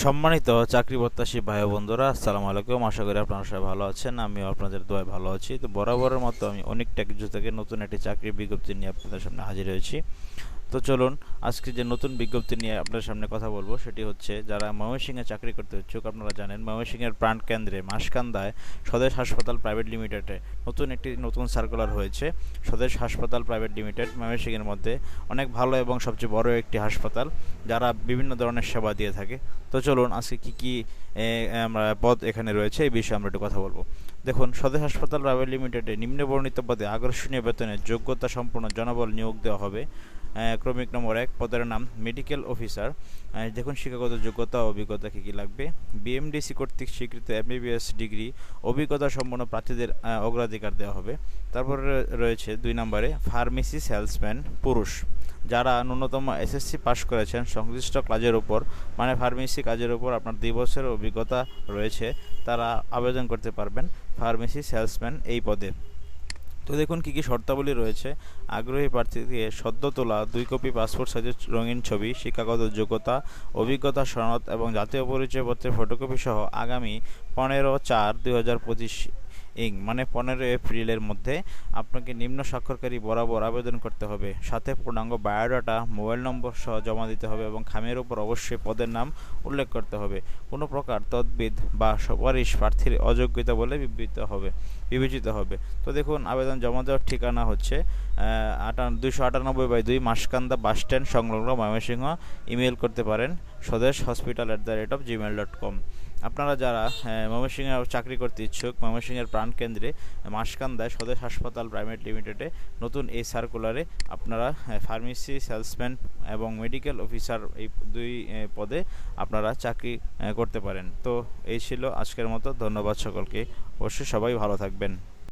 সম্মানিত চাকরি প্রত্যাশী ভাই ও বন্ধুরা, আসসালামু আলাইকুম। আশা করি আপনারা সবাই ভালো আছেন। আমিও আপনাদের দোয়ায় ভালো আছি। তো বরাবরের মতো আমি অনেক কিছু থেকে নতুন একটি চাকরির বিজ্ঞপ্তি নিয়ে আপনাদের সামনে হাজির হয়েছি। তো চলুন, আজকে যে নতুন বিজ্ঞপ্তি নিয়ে আপনাদের সামনে কথা বলবো সেটি হচ্ছে, যারা ময়মনসিংহে চাকরি করতে ইচ্ছুক, আপনারা জানেন ময়মনসিংহের প্রাণ কেন্দ্রে মাসকান্দায় স্বদেশ হাসপাতাল প্রাইভেট লিমিটেডে নতুন সার্কুলার হয়েছে। স্বদেশ হাসপাতাল প্রাইভেট লিমিটেড ময়মনসিংহের মধ্যে অনেক ভালো এবং সবচেয়ে বড় একটি হাসপাতাল, যারা বিভিন্ন ধরনের সেবা দিয়ে থাকে। তো চলুন, আজকে কী আমরা পদ এখানে রয়েছে এই বিষয়ে আমরা একটু কথা বলবো। দেখুন, স্বদেশ হাসপাতাল প্রাইভেট লিমিটেডে নিম্নবর্ণিত পদে আকর্ষণীয় বেতনে যোগ্যতা সম্পন্ন জনবল নিয়োগ দেওয়া হবে। ক্রমিক নম্বর 1, পদের নাম মেডিকেল অফিসার। দেখুন, শিক্ষাগত যোগ্যতা ও অভিজ্ঞতা কী কী লাগবে। বিএমডিসি কর্তৃক স্বীকৃত এমবিবিএস ডিগ্রি অভিজ্ঞতা সম্পন্ন প্রার্থীদের অগ্রাধিকার দেওয়া হবে। তারপরে রয়েছে 2 নম্বরে ফার্মেসি সেলসম্যান পুরুষ, যারা ন্যূনতম এসএসসি পাস করেছেন সংশ্লিষ্ট কাজের উপর, মানে ফার্মেসি কাজের উপর আপনার 2 বছরের অভিজ্ঞতা রয়েছে, তারা আবেদন করতে পারবেন ফার্মেসি সেলসম্যান এই পদে। তো দেখুন কী কী শর্তাবলী রয়েছে। আগ্রহী প্রার্থীকে সদ্য তোলা 2 কপি পাসপোর্ট সাইজের রঙিন ছবি, শিক্ষাগত যোগ্যতা, অভিজ্ঞতা সনদ এবং জাতীয় পরিচয়পত্রের ফটোকপি সহ আগামী 15/4/2025 মানে 15 এপ্রিলের মধ্যে আপনাকে নিম্ন স্বাক্ষরকারী বরাবর আবেদন করতে হবে। সাথে পূর্ণাঙ্গ বায়োডাটা, মোবাইল নম্বর সহ জমা দিতে হবে এবং খামের উপর অবশ্যই পদের নাম উল্লেখ করতে হবে। কোনো প্রকার তদবির বা সুপারিশ প্রার্থীর অযোগ্যতা বলে বিবেচিত হবে। তো দেখুন, আবেদন জমা দেওয়ার ঠিকানা হচ্ছে 298/2 মাসকান্দা বাসস্ট্যান্ড সংলগ্ন ময়মনসিংহ। ইমেল করতে পারেন swadesh.hospital@gmail.com। আপনারা যারা ময়মনসিংহে চাকরি করতে ইচ্ছুক, ময়মনসিংহের প্রাণকেন্দ্রে মাসকান্দায় স্বদেশ হাসপাতাল প্রাইভেট লিমিটেডে নতুন এই সার্কুলারে আপনারা ফার্মেসি সেলসম্যান এবং মেডিকেল অফিসার এই 2 পদে আপনারা চাকরি করতে পারেন। তো এই ছিল আজকের মতো। ধন্যবাদ সকলকে। অবশ্যই সবাই ভালো থাকবেন।